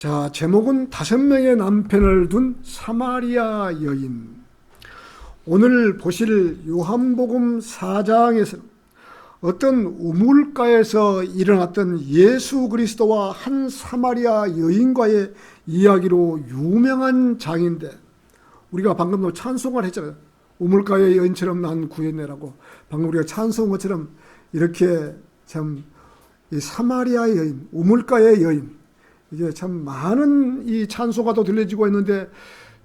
자, 제목은 5명의 남편을 둔 사마리아 여인. 오늘 보실 요한복음 4장에서는 어떤 우물가에서 일어났던 예수 그리스도와 한 사마리아 여인과의 이야기로 유명한 장인데, 우리가 방금도 찬송을 했잖아요. 우물가의 여인처럼 난 구했네라고. 방금 우리가 찬송한 것처럼 이렇게 참 이 사마리아 여인, 우물가의 여인, 이게 참 많은 이 찬송가도 들려지고 있는데,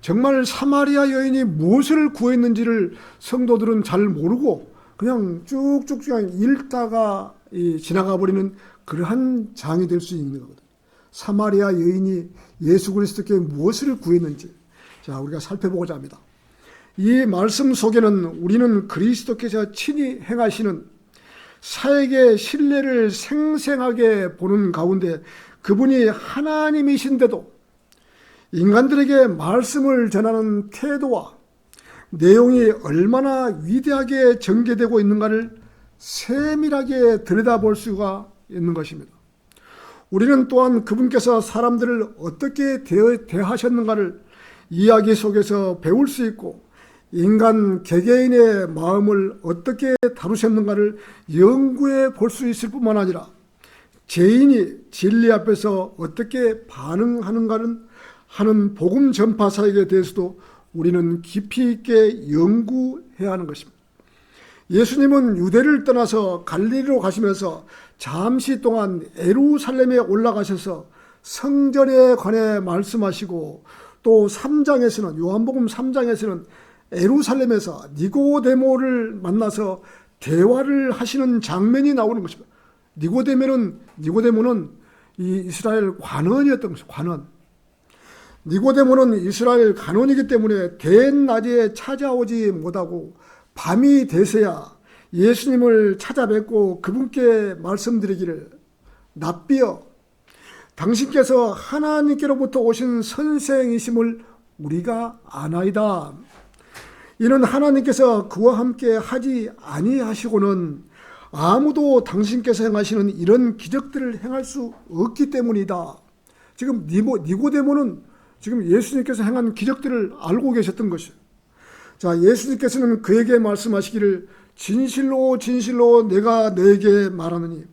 정말 사마리아 여인이 무엇을 구했는지를 성도들은 잘 모르고 그냥 쭉쭉 그냥 읽다가 지나가 버리는 그러한 장이 될 수 있는 거거든요. 사마리아 여인이 예수 그리스도께 무엇을 구했는지, 자, 우리가 살펴보고자 합니다. 이 말씀 속에는 우리는 그리스도께서 친히 행하시는 사역의 신뢰를 생생하게 보는 가운데, 그분이 하나님이신데도 인간들에게 말씀을 전하는 태도와 내용이 얼마나 위대하게 전개되고 있는가를 세밀하게 들여다볼 수가 있는 것입니다. 우리는 또한 그분께서 사람들을 어떻게 대하셨는가를 이야기 속에서 배울 수 있고, 인간 개개인의 마음을 어떻게 다루셨는가를 연구해 볼 수 있을 뿐만 아니라, 죄인이 진리 앞에서 어떻게 반응하는가는 하는 복음 전파 사역에 대해서도 우리는 깊이 있게 연구해야 하는 것입니다. 예수님은 유대를 떠나서 갈릴리로 가시면서 잠시 동안 예루살렘에 올라가셔서 성전에 관해 말씀하시고, 또 3장에서는, 요한복음 3장에서는 예루살렘에서 니고데모를 만나서 대화를 하시는 장면이 나오는 것입니다. 니고데모는 이 이스라엘 관원이었던 것이죠. 관원. 니고데모는 이스라엘 관원이기 때문에 대낮에 찾아오지 못하고 밤이 되서야 예수님을 찾아뵙고 그분께 말씀드리기를, 랍비여, 당신께서 하나님께로부터 오신 선생이심을 우리가 아나이다. 이는 하나님께서 그와 함께 하지 아니하시고는 아무도 당신께서 행하시는 이런 기적들을 행할 수 없기 때문이다. 지금 니고데모는 지금 예수님께서 행한 기적들을 알고 계셨던 것이에요. 자, 예수님께서는 그에게 말씀하시기를, 진실로 진실로 내가 너에게 말하느니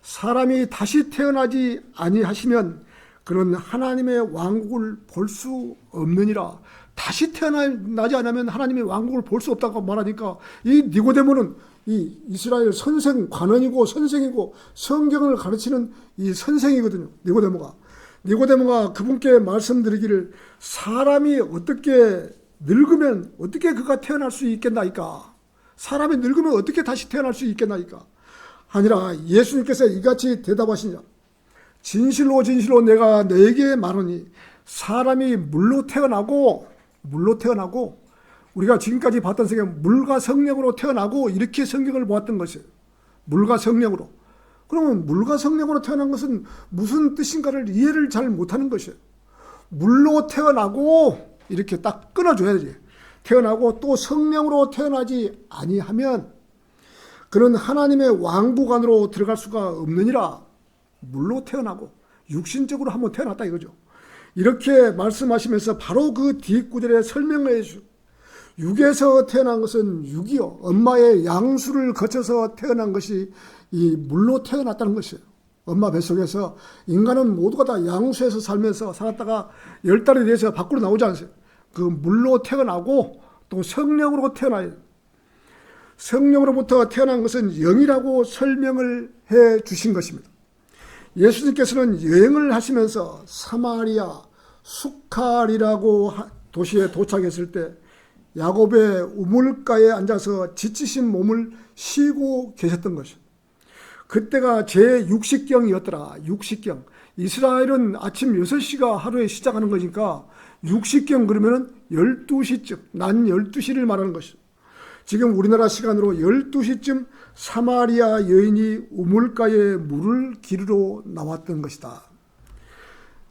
사람이 다시 태어나지 아니하시면 그는 하나님의 왕국을 볼 수 없느니라. 다시 태어나지 않으면 하나님의 왕국을 볼 수 없다고 말하니까, 이 니고데모는 이 이스라엘 선생, 관원이고 선생이고 성경을 가르치는 이 선생이거든요. 니고데모가 그분께 말씀드리기를, 사람이 어떻게 늙으면 어떻게 그가 태어날 수 있겠나이까? 사람이 늙으면 어떻게 다시 태어날 수 있겠나이까? 아니라 예수님께서 이같이 대답하시냐, 진실로 진실로 내가 너에게 말하니 사람이 물로 태어나고 우리가 지금까지 봤던 성경, 물과 성령으로 태어나고 이렇게 성경을 보았던 것이에요. 물과 성령으로. 그러면 물과 성령으로 태어난 것은 무슨 뜻인가를 이해를 잘 못하는 것이에요. 물로 태어나고 이렇게 딱 끊어줘야지. 태어나고 또 성령으로 태어나지 아니하면 그는 하나님의 왕국 안으로 들어갈 수가 없느니라. 물로 태어나고 육신적으로 한번 태어났다 이거죠. 이렇게 말씀하시면서 바로 그 뒷구절에 설명을 해주시고, 육에서 태어난 것은 육이요, 엄마의 양수를 거쳐서 태어난 것이 이 물로 태어났다는 것이에요. 엄마 뱃속에서 인간은 모두가 다 양수에서 살면서 살았다가 10달이 돼서 밖으로 나오지 않으세요. 그 물로 태어나고 또 성령으로 태어나요. 성령으로부터 태어난 것은 영이라고 설명을 해 주신 것입니다. 예수님께서는 여행을 하시면서 사마리아 수칼이라고 도시에 도착했을 때 야곱의 우물가에 앉아서 지치신 몸을 쉬고 계셨던 것이죠. 그때가 제60경이었더라. 60경. 이스라엘은 아침 6시가 하루에 시작하는 거니까 60경 그러면 12시쯤, 낮 12시를 말하는 것이죠. 지금 우리나라 시간으로 12시쯤 사마리아 여인이 우물가에 물을 기르러 나왔던 것이다.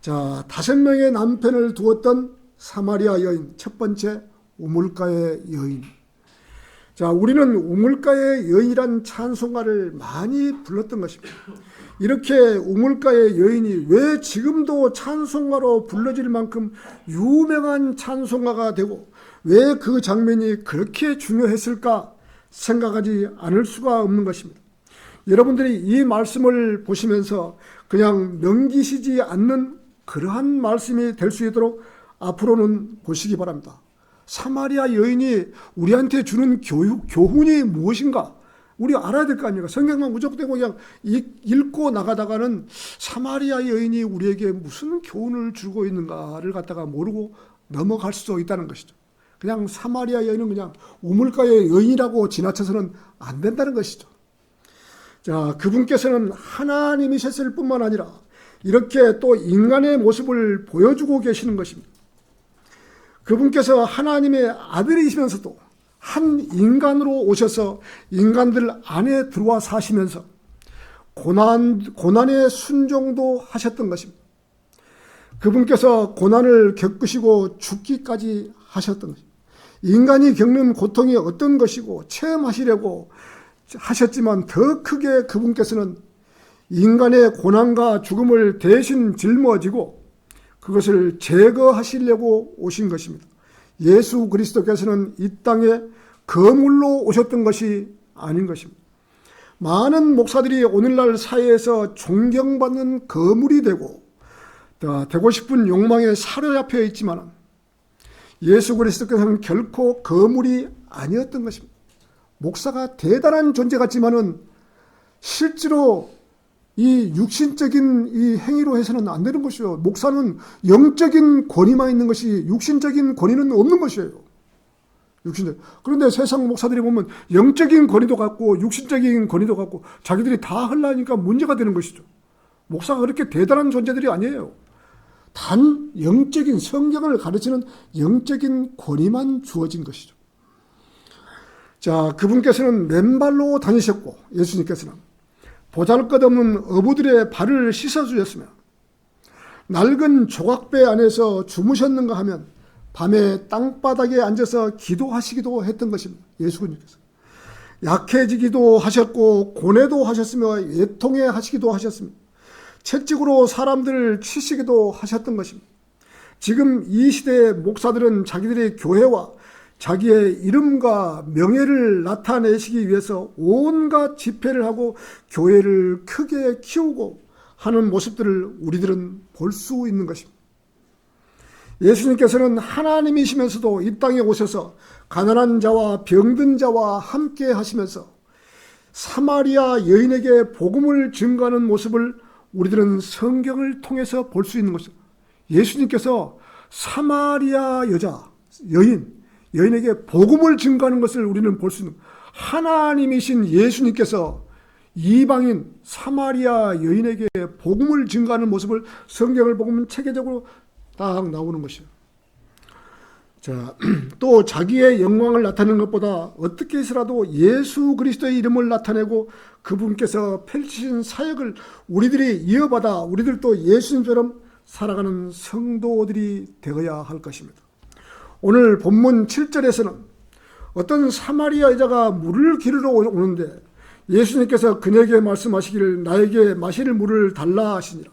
자, 5명의 남편을 두었던 사마리아 여인, 첫 번째 우물가의 여인. 자, 우리는 우물가의 여인이란 찬송가를 많이 불렀던 것입니다. 이렇게 우물가의 여인이 왜 지금도 찬송가로 불러질 만큼 유명한 찬송가가 되고 왜 그 장면이 그렇게 중요했을까 생각하지 않을 수가 없는 것입니다. 여러분들이 이 말씀을 보시면서 그냥 넘기시지 않는 그러한 말씀이 될 수 있도록 앞으로는 보시기 바랍니다. 사마리아 여인이 우리한테 주는 교훈이 무엇인가? 우리 알아야 될 거 아닙니까? 성경만 무적되고 그냥 읽고 나가다가는 사마리아 여인이 우리에게 무슨 교훈을 주고 있는가를 갖다가 모르고 넘어갈 수도 있다는 것이죠. 그냥 사마리아 여인은 그냥 우물가의 여인이라고 지나쳐서는 안 된다는 것이죠. 자, 그분께서는 하나님이셨을 뿐만 아니라 이렇게 또 인간의 모습을 보여주고 계시는 것입니다. 그분께서 하나님의 아들이시면서도 한 인간으로 오셔서 인간들 안에 들어와 사시면서 고난의 순종도 하셨던 것입니다. 그분께서 고난을 겪으시고 죽기까지 하셨던 것입니다. 인간이 겪는 고통이 어떤 것이고 체험하시려고 하셨지만 더 크게 그분께서는 인간의 고난과 죽음을 대신 짊어지고 그것을 제거하시려고 오신 것입니다. 예수 그리스도께서는 이 땅에 거물로 오셨던 것이 아닌 것입니다. 많은 목사들이 오늘날 사회에서 존경받는 거물이 되고 싶은 욕망에 사로잡혀 있지만 예수 그리스도께서는 결코 거물이 아니었던 것입니다. 목사가 대단한 존재 같지만은 실제로 이 육신적인 이 행위로 해서는 안 되는 것이요. 목사는 영적인 권위만 있는 것이 육신적인 권위는 없는 것이에요. 그런데 세상 목사들이 보면 영적인 권위도 갖고 육신적인 권위도 갖고 자기들이 다 하려니까 문제가 되는 것이죠. 목사가 그렇게 대단한 존재들이 아니에요. 단 영적인 성경을 가르치는 영적인 권위만 주어진 것이죠. 자, 그분께서는 맨발로 다니셨고 예수님께서는 보잘것없는 어부들의 발을 씻어주셨으며 낡은 조각배 안에서 주무셨는가 하면 밤에 땅바닥에 앉아서 기도하시기도 했던 것입니다. 예수님께서 약해지기도 하셨고 고뇌도 하셨으며 애통해 하시기도 하셨습니다. 채찍으로 사람들을 치시기도 하셨던 것입니다. 지금 이 시대의 목사들은 자기들의 교회와 자기의 이름과 명예를 나타내시기 위해서 온갖 집회를 하고 교회를 크게 키우고 하는 모습들을 우리들은 볼 수 있는 것입니다. 예수님께서는 하나님이시면서도 이 땅에 오셔서 가난한 자와 병든 자와 함께 하시면서 사마리아 여인에게 복음을 증거하는 모습을 우리들은 성경을 통해서 볼 수 있는 것입니다. 예수님께서 사마리아 여인에게 복음을 증거하는 것을 우리는 볼 수 있는 하나님이신 예수님께서 이방인 사마리아 여인에게 복음을 증거하는 모습을 성경을 보면 체계적으로 딱 나오는 것이에요. 자, 또 자기의 영광을 나타내는 것보다 어떻게 해서라도 예수 그리스도의 이름을 나타내고 그분께서 펼치신 사역을 우리들이 이어받아 우리들도 예수님처럼 살아가는 성도들이 되어야 할 것입니다. 오늘 본문 7절에서는 어떤 사마리아 여자가 물을 기르러 오는데 예수님께서 그녀에게 말씀하시기를 나에게 마실 물을 달라 하시니라.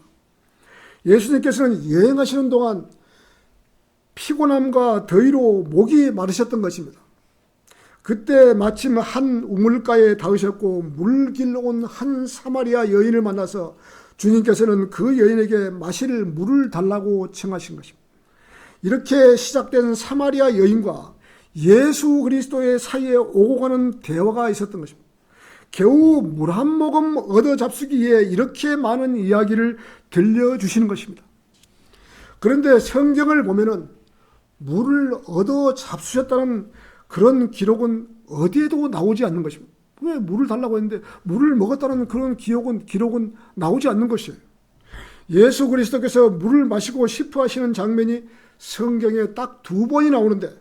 예수님께서는 여행하시는 동안 피곤함과 더위로 목이 마르셨던 것입니다. 그때 마침 한 우물가에 닿으셨고 물 길러 온 한 사마리아 여인을 만나서 주님께서는 그 여인에게 마실 물을 달라고 청하신 것입니다. 이렇게 시작된 사마리아 여인과 예수 그리스도의 사이에 오고 가는 대화가 있었던 것입니다. 겨우 물 한 모금 얻어 잡수기 위해 이렇게 많은 이야기를 들려주시는 것입니다. 그런데 성경을 보면은 물을 얻어 잡수셨다는 그런 기록은 어디에도 나오지 않는 것입니다. 왜 물을 달라고 했는데 물을 먹었다는 그런 기록은 나오지 않는 것이에요. 예수 그리스도께서 물을 마시고 싶어 하시는 장면이 성경에 딱 2번이 나오는데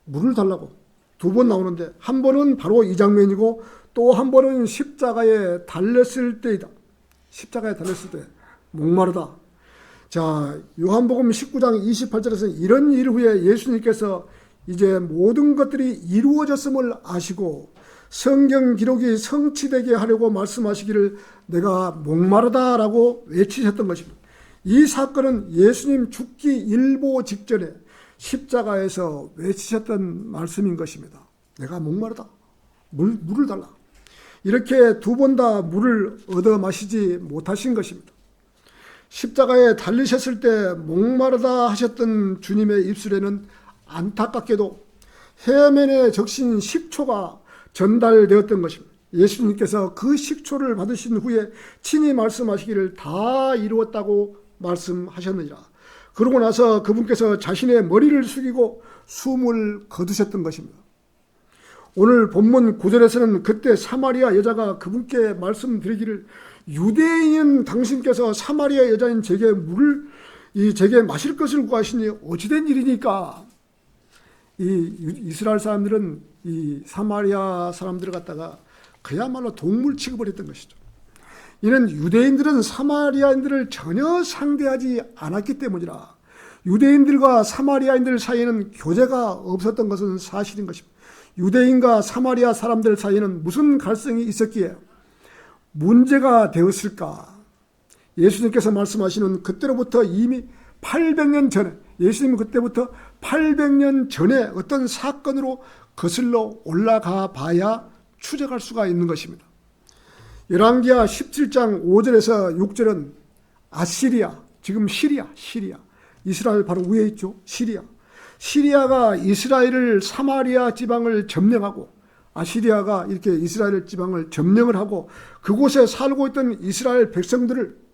물을 달라고 2번 나오는데 한 번은 바로 이 장면이고 또 한 번은 십자가에 달렸을 때이다. 십자가에 달렸을 때 목마르다. 자, 요한복음 19장 28절에서 이런 일 후에 예수님께서 이제 모든 것들이 이루어졌음을 아시고 성경 기록이 성취되게 하려고 말씀하시기를 내가 목마르다라고 외치셨던 것입니다. 이 사건은 예수님 죽기 일보 직전에 십자가에서 외치셨던 말씀인 것입니다. 내가 목마르다. 물을 달라. 이렇게 두 번 다 물을 얻어 마시지 못하신 것입니다. 십자가에 달리셨을 때 목마르다 하셨던 주님의 입술에는 안타깝게도 해면에 적신 식초가 전달되었던 것입니다. 예수님께서 그 식초를 받으신 후에 친히 말씀하시기를 다 이루었다고 말씀하셨느니라. 그러고 나서 그분께서 자신의 머리를 숙이고 숨을 거두셨던 것입니다. 오늘 본문 9절에서는 그때 사마리아 여자가 그분께 말씀드리기를 유대인인 당신께서 사마리아 여자인 제게 제게 마실 것을 구하시니 어찌된 일이니까. 이 이스라엘 사람들은 이 사마리아 사람들을 갖다가 그야말로 동물 취급을 했던 것이죠. 이는 유대인들은 사마리아인들을 전혀 상대하지 않았기 때문이라. 유대인들과 사마리아인들 사이에는 교제가 없었던 것은 사실인 것입니다. 유대인과 사마리아 사람들 사이에는 무슨 갈등이 있었기에 문제가 되었을까? 예수님께서 말씀하시는 그때로부터 이미 800년 전에, 예수님은 그때부터 800년 전에 어떤 사건으로 거슬러 올라가 봐야 추적할 수가 있는 것입니다. 열왕기하 17장 5절에서 6절은 아시리아, 지금 시리아, 이스라엘 바로 위에 있죠. 시리아가 이스라엘을 사마리아 지방을 점령하고, 아시리아가 이렇게 이스라엘 지방을 점령을 하고 그곳에 살고 있던 이스라엘 백성들을,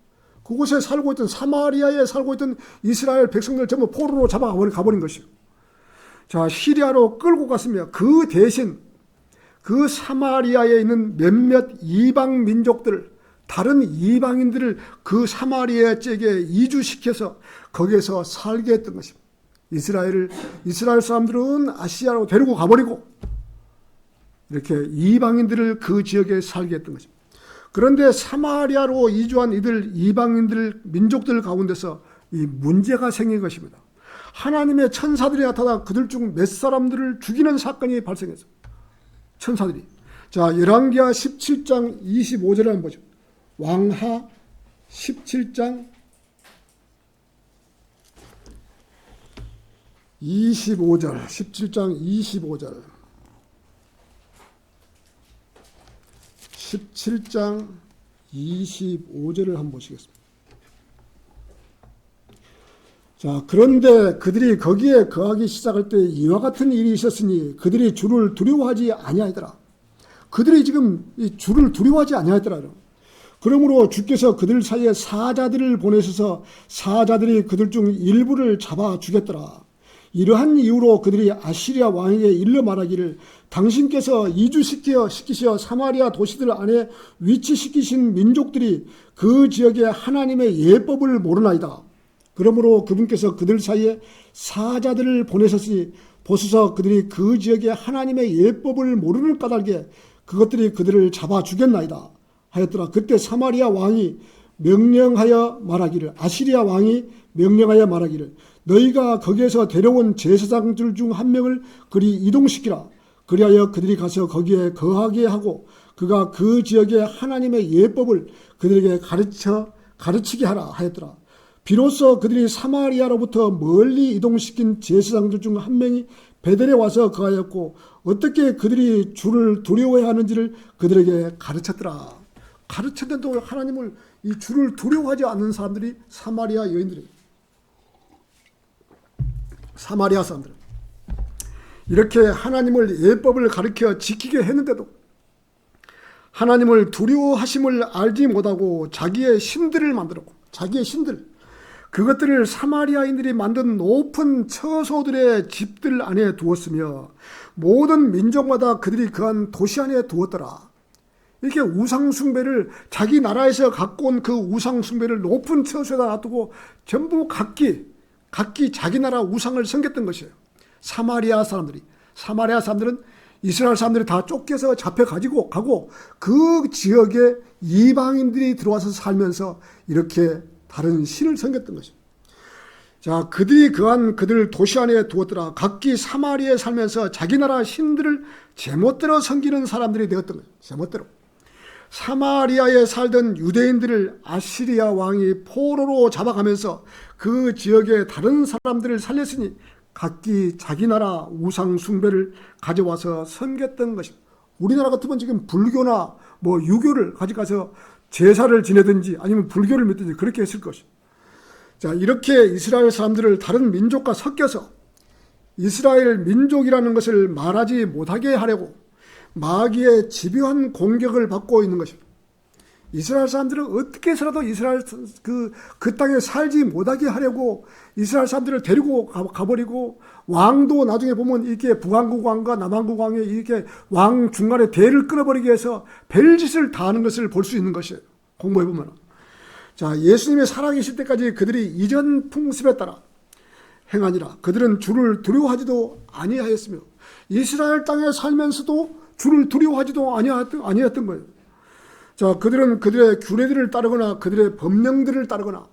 그곳에 살고 있던 사마리아에 살고 있던 이스라엘 백성들을 전부 포로로 잡아가버린 것이요. 자, 시리아로 끌고 갔으며 그 대신 그 사마리아에 있는 몇몇 이방 민족들, 다른 이방인들을 그 사마리아 쪽에 이주시켜서 거기에서 살게 했던 것입니다. 이스라엘 사람들은 아시아로 데리고 가버리고 이렇게 이방인들을 그 지역에 살게 했던 것입니다. 그런데 사마리아로 이주한 이들 이방인들 민족들 가운데서 이 문제가 생긴 것입니다. 하나님의 천사들이 나타나 그들 중 몇 사람들을 죽이는 사건이 발생했어요. 천사들이. 자, 열왕기하 17장 25절을 한번 보죠. 왕하 17장 25절, 17장 25절. 17장 25절을 한번 보시겠습니다. 자, 그런데 그들이 거기에 거하기 시작할 때 이와 같은 일이 있었으니 그들이 주를 두려워하지 아니하더라. 그들이 지금 이 주를 두려워하지 아니하더라. 그러므로 주께서 그들 사이에 사자들을 보내셔서 사자들이 그들 중 일부를 잡아 죽였더라. 이러한 이유로 그들이 아시리아 왕에게 일러 말하기를 당신께서 이주시키셔 사마리아 도시들 안에 위치시키신 민족들이 그 지역의 하나님의 예법을 모르나이다. 그러므로 그분께서 그들 사이에 사자들을 보내셨으니 보소서 그들이 그 지역의 하나님의 예법을 모르는 까닭에 그것들이 그들을 잡아 죽였나이다 하였더라. 그때 사마리아 왕이 명령하여 말하기를, 아시리아 왕이 명령하여 말하기를 너희가 거기에서 데려온 제사장들 중 한 명을 그리 이동시키라. 그리하여 그들이 가서 거기에 거하게 하고 그가 그 지역의 하나님의 예법을 그들에게 가르치게 하라 하였더라. 비로소 그들이 사마리아로부터 멀리 이동시킨 제사장들 중 한 명이 베델에 와서 거하였고 어떻게 그들이 주를 두려워해야 하는지를 그들에게 가르쳤더라. 가르쳤는데도 하나님을 이 주를 두려워하지 않는 사람들이 사마리아 여인들이에요. 사마리아 사람들. 이렇게 하나님을 예법을 가르쳐 지키게 했는데도 하나님을 두려워하심을 알지 못하고 자기의 신들을 만들었고, 자기의 신들, 그것들을 사마리아인들이 만든 높은 처소들의 집들 안에 두었으며 모든 민족마다 그들이 거한 도시 안에 두었더라. 이렇게 우상숭배를, 자기 나라에서 갖고 온 그 우상숭배를 높은 처소에다 놔두고 전부 각기 자기 나라 우상을 섬겼던 것이에요. 사마리아 사람들은 이스라엘 사람들이 다 쫓겨서 잡혀가지고 가고 그 지역에 이방인들이 들어와서 살면서 이렇게 다른 신을 섬겼던 것이죠. 자, 그들이 거한 그들 도시 안에 두었더라. 각기 사마리아에 살면서 자기 나라 신들을 제멋대로 섬기는 사람들이 되었던 거예요. 제멋대로. 사마리아에 살던 유대인들을 아시리아 왕이 포로로 잡아가면서 그 지역의 다른 사람들을 살렸으니 각기 자기 나라 우상 숭배를 가져와서 섬겼던 것입니다. 우리나라 같으면 지금 불교나 뭐 유교를 가져가서 제사를 지내든지 아니면 불교를 믿든지 그렇게 했을 것입니다. 자, 이렇게 이스라엘 사람들을 다른 민족과 섞여서 이스라엘 민족이라는 것을 말하지 못하게 하려고 마귀의 집요한 공격을 받고 있는 것입니다. 이스라엘 사람들은 어떻게 해서라도 이스라엘 그 땅에 살지 못하게 하려고 이스라엘 사람들을 데리고 가버리고, 왕도 나중에 보면 이렇게 북왕국 왕과 남왕국 왕이 이렇게 왕 중간에 대를 끊어버리게 해서 별짓을 다 하는 것을 볼 수 있는 것이에요. 공부해 보면. 자, 예수님이 살아계실 때까지 그들이 이전 풍습에 따라 행하니라. 그들은 주를 두려워하지도 아니하였으며 이스라엘 땅에 살면서도 주를 두려워하지도 아니했던 거예요. 자, 그들은 그들의 규례들을 따르거나 그들의 법령들을 따르거나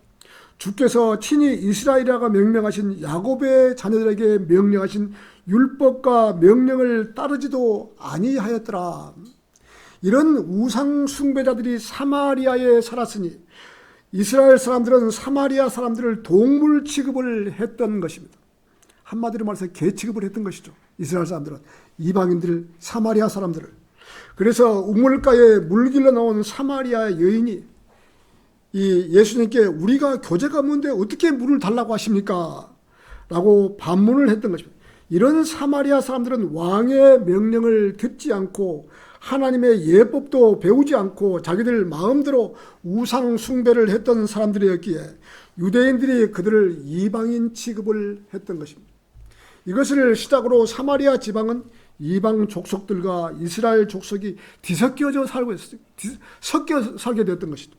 주께서 친히 이스라엘이라고 명령하신 야곱의 자녀들에게 명령하신 율법과 명령을 따르지도 아니하였더라. 이런 우상 숭배자들이 사마리아에 살았으니 이스라엘 사람들은 사마리아 사람들을 동물 취급을 했던 것입니다. 한마디로 말해서 개 취급을 했던 것이죠. 이스라엘 사람들은 이방인들, 사마리아 사람들을. 그래서 우물가에 물 길러 나온 사마리아 여인이 이 예수님께 우리가 교제가 없는데 어떻게 물을 달라고 하십니까? 라고 반문을 했던 것입니다. 이런 사마리아 사람들은 왕의 명령을 듣지 않고 하나님의 예법도 배우지 않고 자기들 마음대로 우상 숭배를 했던 사람들이었기에 유대인들이 그들을 이방인 취급을 했던 것입니다. 이것을 시작으로 사마리아 지방은 이방 족속들과 이스라엘 족속이 뒤섞여져 섞여 살게 되었던 것이죠.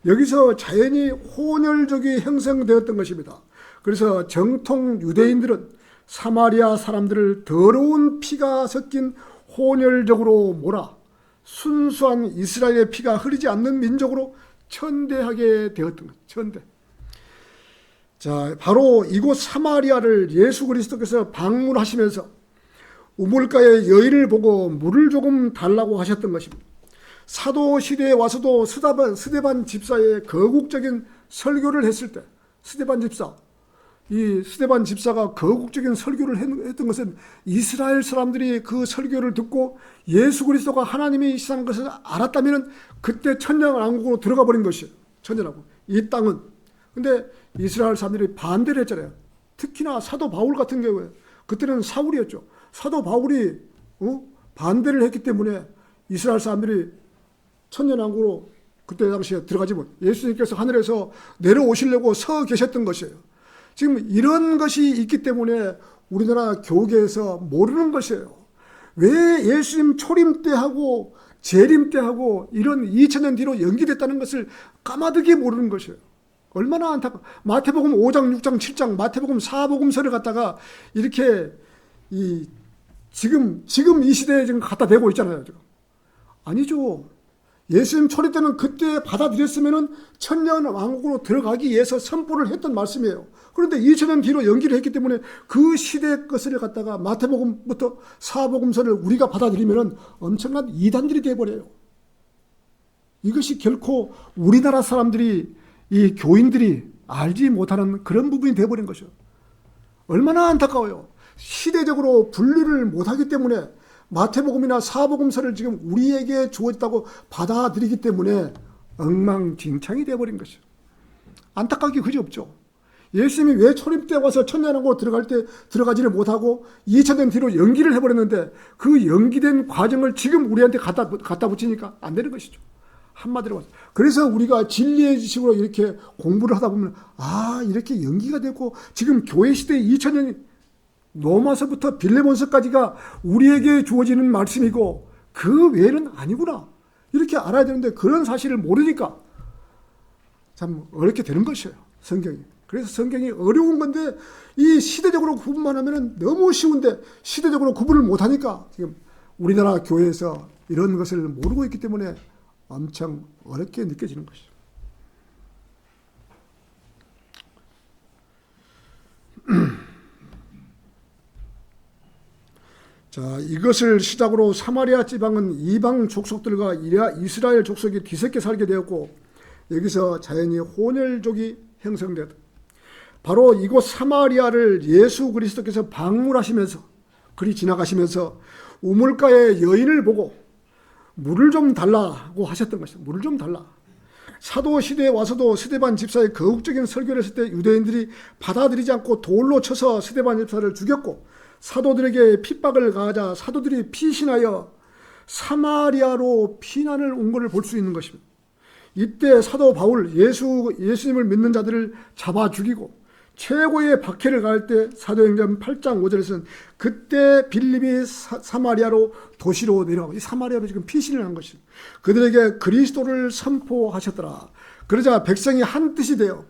여기서 자연히 혼혈족이 형성되었던 것입니다. 그래서 정통 유대인들은 사마리아 사람들을 더러운 피가 섞인 혼혈족으로 몰아 순수한 이스라엘의 피가 흐르지 않는 민족으로 천대하게 되었던 것. 천대. 자, 바로 이곳 사마리아를 예수 그리스도께서 방문하시면서 우물가의 여인을 보고 물을 조금 달라고 하셨던 것입니다. 사도 시대에 와서도 스데반 집사의 거국적인 설교를 했을 때 스데반 집사가 거국적인 설교를 했던 것은 이스라엘 사람들이 그 설교를 듣고 예수 그리스도가 하나님이시라는 것을 알았다면 그때 천년왕국으로 들어가 버린 것이에요. 천년왕국. 이 땅은. 근데 이스라엘 사람들이 반대를 했잖아요. 특히나 사도 바울 같은 경우에 그때는 사울이었죠. 사도 바울이 반대를 했기 때문에 이스라엘 사람들이 천년왕국으로 그때 당시에 들어가지 못. 예수님께서 하늘에서 내려오시려고 서 계셨던 것이에요. 지금 이런 것이 있기 때문에 우리나라 교계에서 모르는 것이에요. 왜 예수님 초림 때하고 재림 때하고 이런 2000년 뒤로 연기됐다는 것을 까마득히 모르는 것이에요. 얼마나 안타까워. 마태복음 5장, 6장, 7장, 마태복음 4복음서를 갖다가 이렇게 지금 이 시대에 지금 갖다 대고 있잖아요. 지금. 아니죠. 예수님 초림 때는 그때 받아들였으면은 천년 왕국으로 들어가기 위해서 선포를 했던 말씀이에요. 그런데 2000년 뒤로 연기를 했기 때문에 그 시대의 것을 갖다가 마태복음부터 사복음서를 우리가 받아들이면은 엄청난 이단들이 되어버려요. 이것이 결코 우리나라 사람들이 이 교인들이 알지 못하는 그런 부분이 되어버린 것이죠. 얼마나 안타까워요. 시대적으로 분류를 못하기 때문에 마태복음이나 사복음서를 지금 우리에게 주어졌다고 받아들이기 때문에 엉망진창이 되어버린 것이죠. 안타깝기 그지없죠. 예수님이 왜 초림 때 와서 천년왕국으로 들어갈 때 들어가지를 못하고 2000년 뒤로 연기를 해버렸는데 그 연기된 과정을 지금 우리한테 갖다 붙이니까 안 되는 것이죠. 한마디로 말해서. 그래서 우리가 진리의 지식으로 이렇게 공부를 하다 보면 이렇게 연기가 됐고 지금 교회 시대 2000년이 로마서부터 빌레몬서까지가 우리에게 주어지는 말씀이고 그 외에는 아니구나. 이렇게 알아야 되는데 그런 사실을 모르니까 참 어렵게 되는 것이에요. 성경이. 그래서 성경이 어려운 건데 이 시대적으로 구분만 하면 너무 쉬운데 시대적으로 구분을 못하니까 지금 우리나라 교회에서 이런 것을 모르고 있기 때문에 엄청 어렵게 느껴지는 것이죠. 자, 이것을 시작으로 사마리아 지방은 이방 족속들과 이스라엘 족속이 뒤섞여 살게 되었고, 여기서 자연히 혼혈족이 형성되었다. 바로 이곳 사마리아를 예수 그리스도께서 방문하시면서, 그리 지나가시면서 우물가의 여인을 보고 물을 좀 달라고 하셨던 것입니다. 물을 좀 달라. 사도 시대에 와서도 스데반 집사의 거국적인 설교를 했을 때 유대인들이 받아들이지 않고 돌로 쳐서 스데반 집사를 죽였고, 사도들에게 핍박을 가하자 사도들이 피신하여 사마리아로 피난을 온 것을 볼 수 있는 것입니다. 이때 사도 바울, 예수님을 믿는 자들을 잡아 죽이고 최고의 박해를 가할 때 사도행전 8장 5절에서는 그때 빌립이 사마리아로 도시로 내려가고, 이 사마리아로 지금 피신을 한 것입니다. 그들에게 그리스도를 선포하셨더라. 그러자 백성이 한 뜻이 되어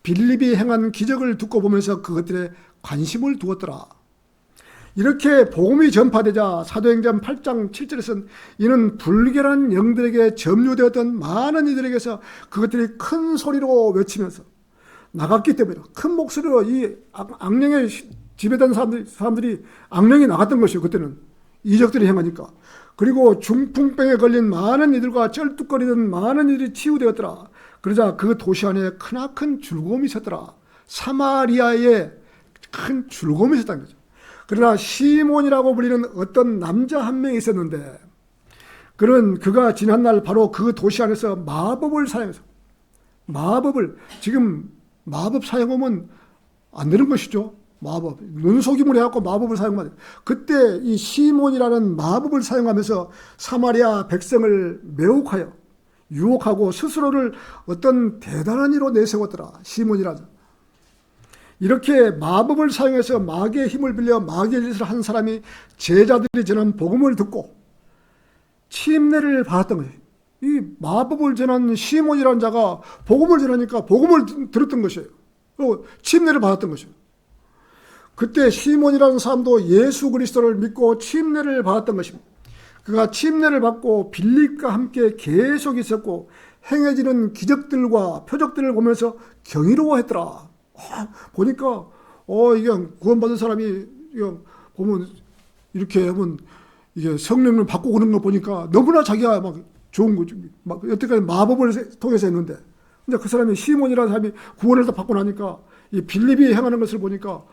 빌립이 행한 기적을 듣고 보면서 그것들에 관심을 두었더라. 이렇게 복음이 전파되자 사도행전 8장 7절에서는 이는 불결한 영들에게 점유되었던 많은 이들에게서 그것들이 큰 소리로 외치면서 나갔기 때문에, 큰 목소리로 이 악령에 지배된 사람들이 악령이 나갔던 것이요. 그때는 이적들이 행하니까. 그리고 중풍병에 걸린 많은 이들과 쩔뚝거리던 많은 이들이 치유되었더라. 그러자 그 도시 안에 크나큰 즐거움이 있었더라. 사마리아에 큰 즐거움이 있었다는 거죠. 그러나 시몬이라고 불리는 어떤 남자 한 명이 있었는데, 그가 지난날 바로 그 도시 안에서 마법을 사용해서, 지금 마법 사용하면 안 되는 것이죠. 마법, 눈속임을 해갖고 마법을 사용하면, 그때 이 시몬이라는 마법을 사용하면서 사마리아 백성을 매혹하여 유혹하고 스스로를 어떤 대단한 이로 내세웠더라. 시몬이라는. 이렇게 마법을 사용해서 마귀의 힘을 빌려 마귀의 짓을 한 사람이 제자들이 전한 복음을 듣고 침례를 받았던 거예요. 이 마법을 전한 시몬이라는 자가 복음을 전하니까 복음을 들었던 것이에요. 그리고 침례를 받았던 것이에요. 그때 시몬이라는 사람도 예수 그리스도를 믿고 침례를 받았던 것입니다. 그가 침례를 받고 빌립과 함께 계속 있었고 행해지는 기적들과 표적들을 보면서 경이로워했더라. 보니까 이게 구원받은 사람이 보면 이렇게 하면 이게 성령을 받고 그런 거 보니까 너무나 자기가 막 좋은 거죠. 막 여태까지 마법을 통해서 했는데, 근데 그 사람이 시몬이라는 사람이 구원을 다 받고 나니까 이 빌립이 행하는 것을 보니까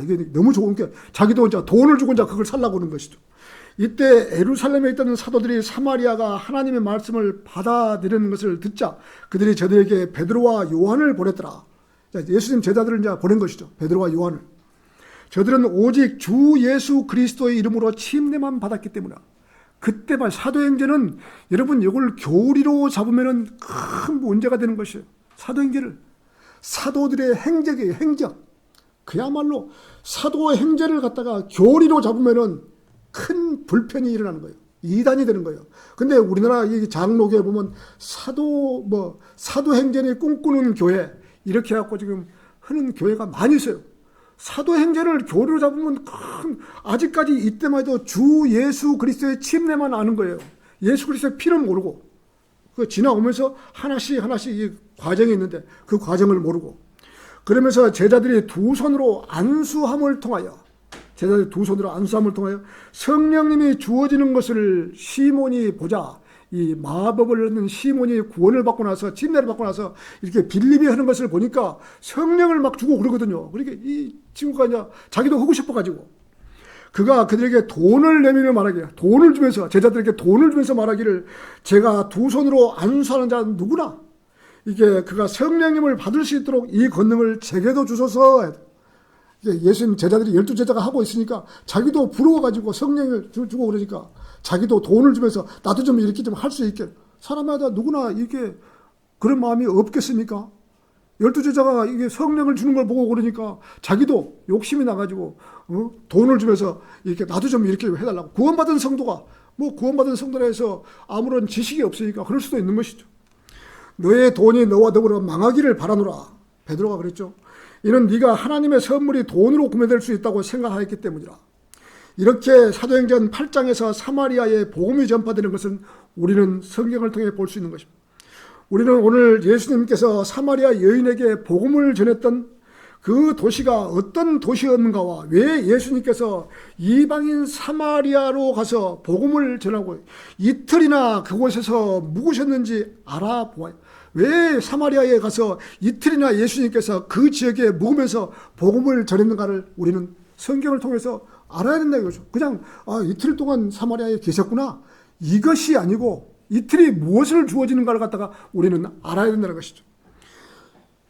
이게 너무 좋은 게, 자기도 이제 돈을 주고 이제 그걸 살라고 하는 것이죠. 이때 예루살렘에 있던 사도들이 사마리아가 하나님의 말씀을 받아들이는 것을 듣자 그들이 저들에게 베드로와 요한을 보냈더라. 예수님 제자들을 이제 보낸 것이죠. 베드로와 요한을. 저들은 오직 주 예수 그리스도의 이름으로 침례만 받았기 때문에, 그때만 사도행전은 여러분 이걸 교리로 잡으면은 큰 문제가 되는 것이에요. 사도행전을 사도들의 행적이에요. 행적. 그야말로 사도의 행전을 갖다가 교리로 잡으면은 큰 불편이 일어나는 거예요. 이단이 되는 거예요. 근데 우리나라 이 장로교에 보면 사도행전이 꿈꾸는 교회 이렇게 해갖고 지금 하는 교회가 많이 있어요. 사도행전을 교리로 잡으면 아직까지 이때만 해도 주 예수 그리스도의 침례만 아는 거예요. 예수 그리스도의 피는 모르고, 그 지나오면서 하나씩 이 과정이 있는데 그 과정을 모르고, 그러면서 제자들이 두 손으로 안수함을 통하여 성령님이 주어지는 것을 시몬이 보자, 이 마법을 얻는 시몬이 구원을 받고 나서, 침례를 받고 나서 이렇게 빌립이 하는 것을 보니까 성령을 막 주고 그러거든요. 그러니까 이 친구가 이제 자기도 하고 싶어가지고 그가 그들에게 돈을 내밀며 말하기를, 돈을 주면서, 제자들에게 돈을 주면서 말하기를, 제가 두 손으로 안수하는 자는 누구나 이게 그가 성령님을 받을 수 있도록 이 권능을 제게도 주소서. 예수님 제자들이 12제자가 하고 있으니까 자기도 부러워가지고 성령을 주고 그러니까 자기도 돈을 주면서 나도 좀 이렇게 좀 할 수 있게. 사람마다 누구나 이렇게 그런 마음이 없겠습니까? 12제자가 이게 성령을 주는 걸 보고 그러니까 자기도 욕심이 나가지고 돈을 주면서 이렇게 나도 좀 이렇게 해달라고. 구원받은 성도가 구원받은 성도라 해서 아무런 지식이 없으니까 그럴 수도 있는 것이죠. 너의 돈이 너와 더불어 망하기를 바라노라. 베드로가 그랬죠. 이는 네가 하나님의 선물이 돈으로 구매될 수 있다고 생각하였기 때문이라. 이렇게 사도행전 8장에서 사마리아에 복음이 전파되는 것은 우리는 성경을 통해 볼 수 있는 것입니다. 우리는 오늘 예수님께서 사마리아 여인에게 복음을 전했던 그 도시가 어떤 도시였는가와 왜 예수님께서 이방인 사마리아로 가서 복음을 전하고 이틀이나 그곳에서 묵으셨는지 알아보아요. 왜 사마리아에 가서 이틀이나 예수님께서 그 지역에 묵으면서 복음을 전했는가를 우리는 성경을 통해서 알아야 된다 이거죠. 그냥 이틀 동안 사마리아에 계셨구나, 이것이 아니고 이틀이 무엇을 주어지는가를 갖다가 우리는 알아야 된다는 것이죠.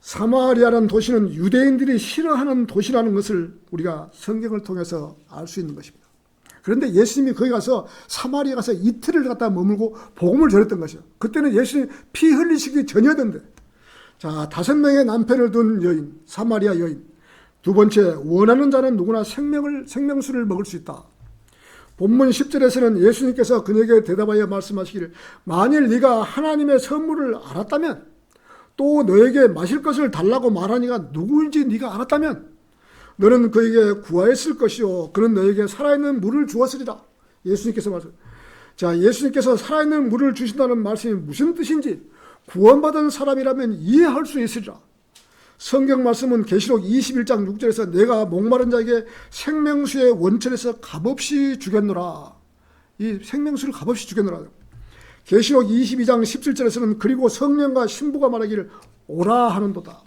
사마리아라는 도시는 유대인들이 싫어하는 도시라는 것을 우리가 성경을 통해서 알 수 있는 것입니다. 그런데 예수님이 거기 가서 사마리아 가서 이틀을 갖다 머물고 복음을 전했던 것이죠. 그때는 예수님 피 흘리시기 전이었는데, 자, 5명의 남편을 둔 여인, 사마리아 여인. 두 번째, 원하는 자는 누구나 생명수를 먹을 수 있다. 본문 10절에서는 예수님께서 그에게 대답하여 말씀하시기를, 만일 네가 하나님의 선물을 알았다면, 또 너에게 마실 것을 달라고 말하니가 누구인지 네가 알았다면 너는 그에게 구하였을 것이요 그는 너에게 살아있는 물을 주었으리라. 예수님께서 말씀. 자, 예수님께서 살아있는 물을 주신다는 말씀이 무슨 뜻인지 구원받은 사람이라면 이해할 수 있으리라. 성경 말씀은 계시록 21장 6절에서 내가 목마른 자에게 생명수의 원천에서 값없이 주겠노라. 이 생명수를 값없이 주겠노라. 계시록 22장 17절에서는 그리고 성령과 신부가 말하기를 오라 하는도다.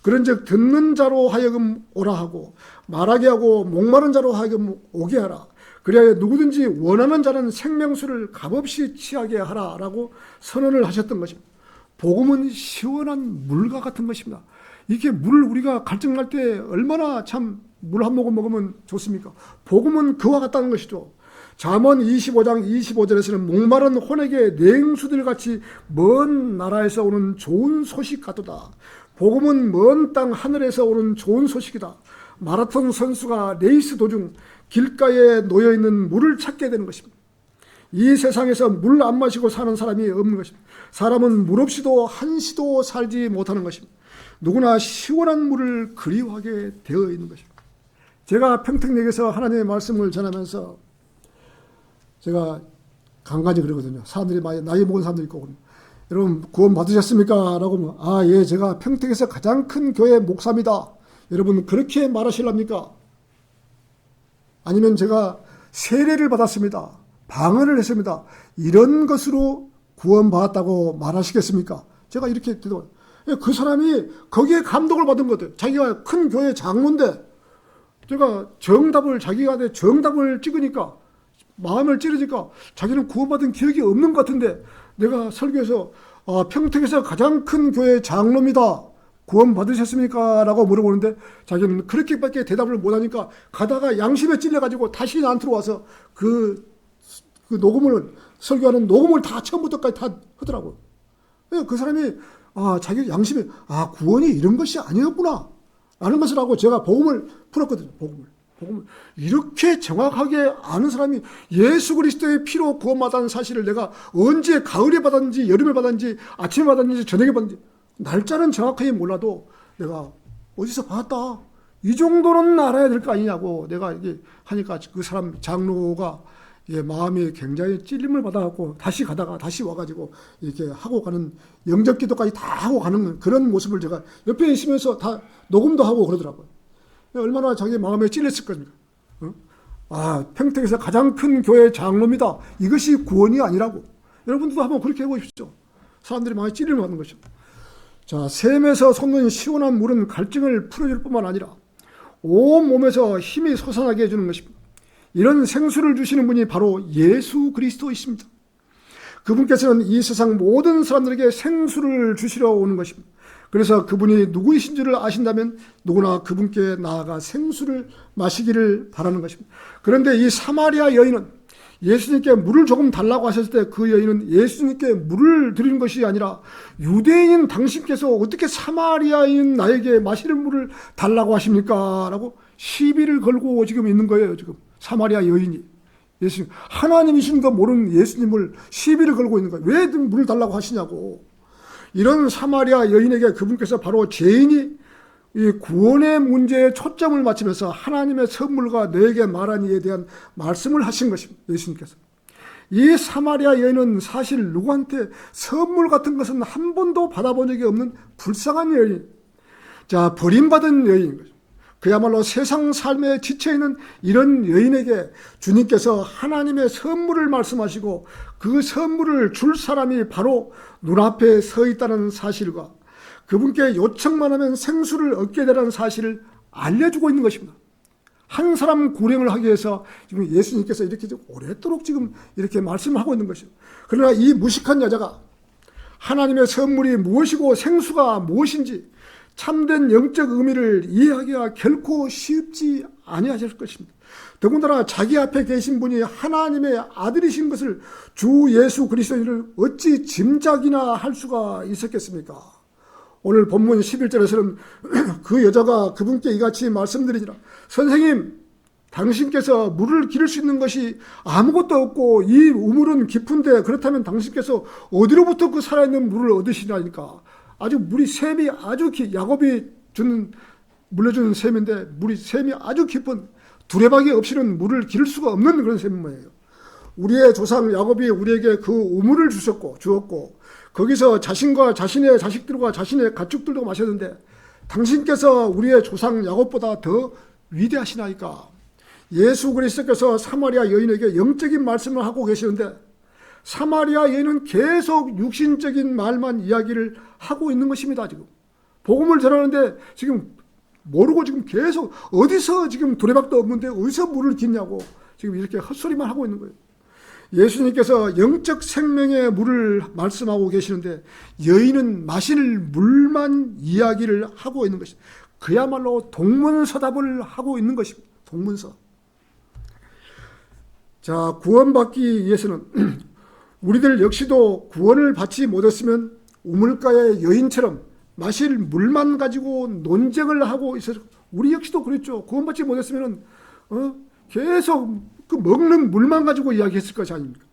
그런즉 듣는 자로 하여금 오라 하고 말하게 하고 목마른 자로 하여금 오게 하라. 그리하여 누구든지 원하는 자는 생명수를 값없이 취하게 하라라고 선언을 하셨던 것입니다. 복음은 시원한 물과 같은 것입니다. 이게 물을 우리가 갈증 날 때 얼마나 참 물 한 모금 먹으면 좋습니까? 복음은 그와 같다는 것이죠. 잠언 25장 25절에서는 목마른 혼에게 냉수들 같이 먼 나라에서 오는 좋은 소식 같도다. 복음은 먼 땅 하늘에서 오는 좋은 소식이다. 마라톤 선수가 레이스 도중 길가에 놓여있는 물을 찾게 되는 것입니다. 이 세상에서 물 안 마시고 사는 사람이 없는 것입니다. 사람은 물 없이도 한시도 살지 못하는 것입니다. 누구나 시원한 물을 그리워하게 되어 있는 것입니다. 제가 평택역에서 하나님의 말씀을 전하면서 제가 간간히 그러거든요. 사람들이 많이 나이 먹은 사람들이 있고, 여러분 구원 받으셨습니까? 라고 하면 예, 제가 평택에서 가장 큰 교회 목사입니다. 여러분 그렇게 말하실랍니까? 아니면 제가 세례를 받았습니다, 방언을 했습니다, 이런 것으로 구원 받았다고 말하시겠습니까? 제가 이렇게 대답해요. 그 사람이 거기에 감동을 받은 것 같아요. 자기가 큰 교회 장로인데 제가 자기가 정답을 찍으니까 마음을 찌르니까 자기는 구원받은 기억이 없는 것 같은데, 내가 설교에서 평택에서 가장 큰 교회 장로입니다, 구원 받으셨습니까? 라고 물어보는데 자기는 그렇게밖에 대답을 못하니까 가다가 양심에 찔려가지고 다시 나한테로 와서 그 설교하는 녹음을 다 처음부터까지 다 하더라고요. 그 사람이 자기 양심에 구원이 이런 것이 아니었구나 라는 것을 하고 제가 복음을 풀었거든요. 복음을 이렇게 정확하게 아는 사람이 예수 그리스도의 피로 구원받았다는 사실을 내가 언제 가을에 받았는지 여름에 받았는지 아침에 받았는지 저녁에 받았는지 날짜는 정확하게 몰라도 내가 어디서 받았다, 이 정도는 알아야 될 거 아니냐고 내가 이게 하니까 그 사람 장로가 마음이 굉장히 찔림을 받아갖고 다시 가다가 다시 와가지고 이렇게 하고 가는, 영접 기도까지 다 하고 가는 그런 모습을 제가 옆에 있으면서 다 녹음도 하고 그러더라고요. 얼마나 자기 마음에 찔렸을 겁니까? 평택에서 가장 큰 교회 장로입니다, 이것이 구원이 아니라고. 여러분들도 한번 그렇게 해보십시오. 사람들이 많이 찔림을 받는 것이죠. 자, 샘에서 솟는 시원한 물은 갈증을 풀어줄 뿐만 아니라 온 몸에서 힘이 솟아나게 해주는 것입니다. 이런 생수를 주시는 분이 바로 예수 그리스도이십니다. 그분께서는 이 세상 모든 사람들에게 생수를 주시러 오는 것입니다. 그래서 그분이 누구이신 줄을 아신다면 누구나 그분께 나아가 생수를 마시기를 바라는 것입니다. 그런데 이 사마리아 여인은 예수님께 물을 조금 달라고 하셨을 때 그 여인은 예수님께 물을 드리는 것이 아니라 유대인 당신께서 어떻게 사마리아인 나에게 마실 물을 달라고 하십니까? 라고 시비를 걸고 지금 있는 거예요. 지금 사마리아 여인이 예수님, 하나님이신 거 모르는 예수님을 시비를 걸고 있는 거예요. 왜 물을 달라고 하시냐고. 이런 사마리아 여인에게 그분께서 바로 죄인이 이 구원의 문제에 초점을 맞추면서 하나님의 선물과 너에게 말한 이에 대한 말씀을 하신 것입니다. 예수님께서. 이 사마리아 여인은 사실 누구한테 선물 같은 것은 한 번도 받아본 적이 없는 불쌍한 여인. 자, 버림받은 여인인 거죠. 그야말로 세상 삶에 지쳐있는 이런 여인에게 주님께서 하나님의 선물을 말씀하시고 그 선물을 줄 사람이 바로 눈앞에 서 있다는 사실과 그분께 요청만 하면 생수를 얻게 되라는 사실을 알려주고 있는 것입니다. 한 사람 구령을 하기 위해서 지금 예수님께서 이렇게 오랫도록 지금 이렇게 말씀을 하고 있는 것이죠. 그러나 이 무식한 여자가 하나님의 선물이 무엇이고 생수가 무엇인지 참된 영적 의미를 이해하기가 결코 쉽지 아니하실 것입니다. 더군다나 자기 앞에 계신 분이 하나님의 아들이신 것을 주 예수 그리스도인을 어찌 짐작이나 할 수가 있었겠습니까? 오늘 본문 11절에서는 그 여자가 그분께 이같이 말씀드리니라. 선생님, 당신께서 물을 기를 수 있는 것이 아무것도 없고 이 우물은 깊은데 그렇다면 당신께서 어디로부터 그 살아있는 물을 얻으시나니까. 아주 물이 샘이 아주 야곱이 물려주는 샘인데 물이 샘이 아주 깊은 두레박이 없이는 물을 기를 수가 없는 그런 샘인 거예요. 우리의 조상 야곱이 우리에게 그 우물을 주었고 거기서 자신과 자신의 자식들과 자신의 가축들도 마셨는데 당신께서 우리의 조상 야곱보다 더 위대하시나이까. 예수 그리스도께서 사마리아 여인에게 영적인 말씀을 하고 계시는데 사마리아 여인은 계속 육신적인 말만 이야기를 하고 있는 것입니다. 지금 복음을 전하는데 지금 모르고 지금 계속 어디서 지금 두레박도 없는데 어디서 물을 깃냐고 지금 이렇게 헛소리만 하고 있는 거예요. 예수님께서 영적 생명의 물을 말씀하고 계시는데 여인은 마실 물만 이야기를 하고 있는 것입니다. 그야말로 동문서답을 하고 있는 것입니다. 동문서. 자, 구원받기 위해서는 우리들 역시도 구원을 받지 못했으면 우물가의 여인처럼 마실 물만 가지고 논쟁을 하고 있어서 우리 역시도 그랬죠. 구원받지 못했으면 계속 그 먹는 물만 가지고 이야기했을 것이 아닙니까?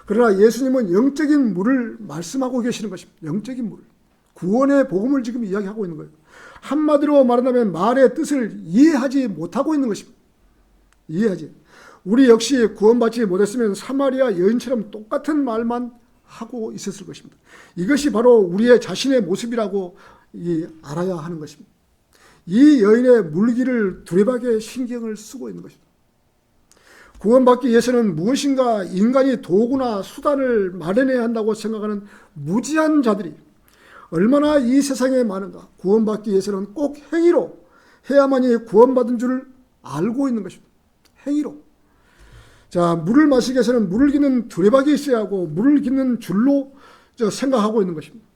그러나 예수님은 영적인 물을 말씀하고 계시는 것입니다. 영적인 물. 구원의 복음을 지금 이야기하고 있는 거예요. 한마디로 말하자면 말의 뜻을 이해하지 못하고 있는 것입니다. 이해하지. 우리 역시 구원받지 못했으면 사마리아 여인처럼 똑같은 말만 하고 있었을 것입니다. 이것이 바로 우리의 자신의 모습이라고 알아야 하는 것입니다. 이 여인의 물기를 두레박에 신경을 쓰고 있는 것입니다. 구원받기 위해서는 무엇인가 인간이 도구나 수단을 마련해야 한다고 생각하는 무지한 자들이 얼마나 이 세상에 많은가. 구원받기 위해서는 꼭 행위로 해야만이 구원받은 줄을 알고 있는 것입니다. 행위로. 자, 물을 마시기 위해서는 물을 깃는 두레박이 있어야 하고 물을 깃는 줄로 생각하고 있는 것입니다.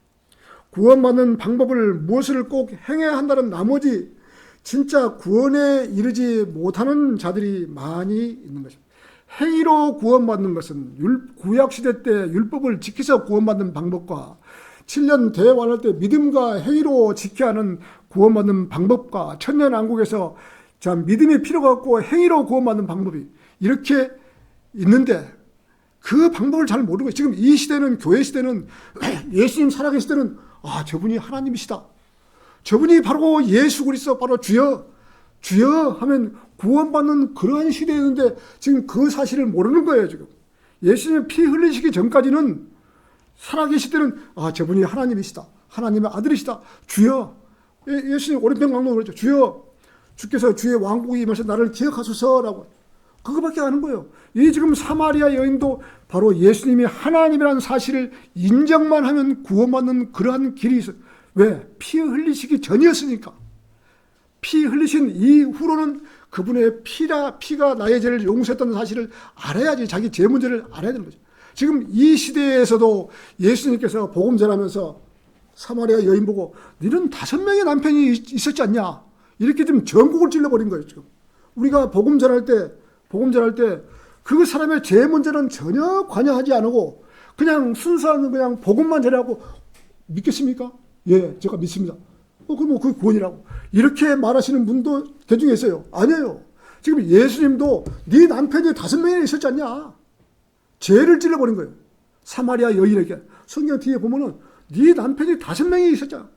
구원받는 방법을 무엇을 꼭 행해야 한다는 나머지 진짜 구원에 이르지 못하는 자들이 많이 있는 것입니다. 행위로 구원받는 것은 구약시대 때 율법을 지켜서 구원받는 방법과 7년 대환할 때 믿음과 행위로 지켜야 하는 구원받는 방법과 천년왕국에서 믿음이 필요가 없고 행위로 구원받는 방법이 이렇게 있는데 그 방법을 잘 모르고 지금 이 시대는 교회 시대는 예수님 살아계실 때는 저분이 하나님이시다. 저분이 바로 예수 그리스도 바로 주여 하면 구원받는 그러한 시대였는데 지금 그 사실을 모르는 거예요. 지금 예수님 피 흘리시기 전까지는 살아계실 때는 저분이 하나님이시다. 하나님의 아들이시다. 주여. 예수님 오른편 강도 그랬죠. 주여. 주께서 주의 왕국이 임하셔 나를 기억하소서라고. 그거밖에 아는 거예요. 이 지금 사마리아 여인도 바로 예수님이 하나님이라는 사실을 인정만 하면 구원받는 그러한 길이 있어요. 왜? 피 흘리시기 전이었으니까. 피 흘리신 이후로는 그분의 피가 나의 죄를 용서했다는 사실을 알아야지 자기 죄 문제를 알아야 되는 거죠. 지금 이 시대에서도 예수님께서 복음 전하면서 사마리아 여인 보고 너는 5명의 남편이 있었지 않냐 이렇게 좀 전곡을 찔러버린 거예요. 지금 우리가 복음 전할 때 그 사람의 죄 문제는 전혀 관여하지 않고 그냥 순수한 그냥 복음만 전하고 믿겠습니까? 예, 제가 믿습니다. 그럼 그게 구원이라고 이렇게 말하시는 분도 대중에 있어요. 아니에요. 지금 예수님도 네 남편이 5명이나 있었지 않냐? 죄를 찔러버린 거예요. 사마리아 여인에게. 성경 뒤에 보면은 네 남편이 5명이 있었잖아.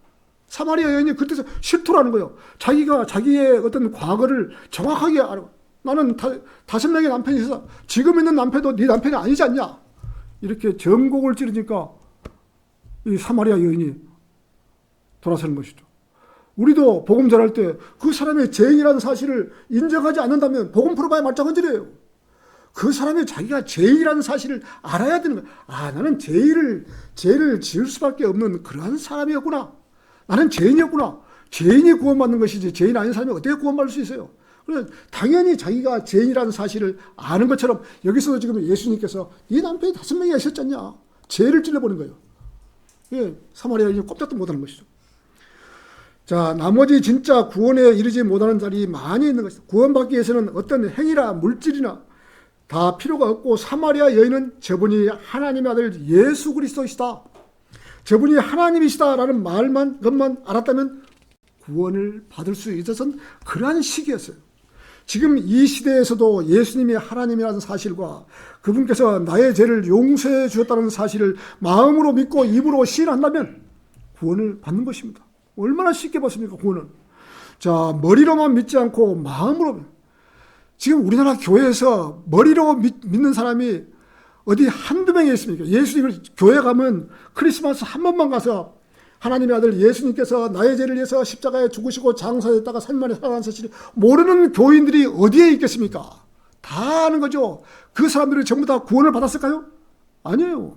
사마리아 여인이 그때서 실토라는 거예요. 자기가 자기의 어떤 과거를 정확하게 알아. 나는 5명의 남편이 있어서 지금 있는 남편도 네 남편이 아니지 않냐? 이렇게 전곡을 찌르니까 이 사마리아 여인이 돌아서는 것이죠. 우리도 복음 전할 때 그 사람의 죄인이라는 사실을 인정하지 않는다면 복음 풀어봐야 말짱한지래요. 그 사람이 자기가 죄인이라는 사실을 알아야 되는 거야. 아, 나는 죄를 지을 수밖에 없는 그러한 사람이었구나. 나는 죄인이었구나. 죄인이 구원받는 것이지 죄인 아닌 사람이 어떻게 구원받을 수 있어요? 그래서 당연히 자기가 죄인이라는 사실을 아는 것처럼 여기서도 지금 예수님께서 이 남편이 5명이 하셨잖냐. 죄를 찔러버린 거예요. 예, 사마리아 여인이 꼼짝도 못하는 것이죠. 자, 나머지 진짜 구원에 이르지 못하는 자리 많이 있는 것이다. 구원받기 위해서는 어떤 행위나 물질이나 다 필요가 없고 사마리아 여인은 저분이 하나님의 아들 예수 그리스도이시다. 저분이 하나님이시다라는 것만 알았다면 구원을 받을 수 있었던 그러한 시기였어요. 지금 이 시대에서도 예수님이 하나님이라는 사실과 그분께서 나의 죄를 용서해 주셨다는 사실을 마음으로 믿고 입으로 시인한다면 구원을 받는 것입니다. 얼마나 쉽게 받습니까, 구원은? 자, 머리로만 믿지 않고 마음으로. 지금 우리나라 교회에서 머리로 믿는 사람이 어디 한두 명이 있습니까? 예수님을 교회 가면 크리스마스 한 번만 가서 하나님의 아들 예수님께서 나의 죄를 위해서 십자가에 죽으시고 장사했다가 3일 만에 살아난 사실을 모르는 교인들이 어디에 있겠습니까? 다 아는 거죠. 그 사람들이 전부 다 구원을 받았을까요? 아니에요.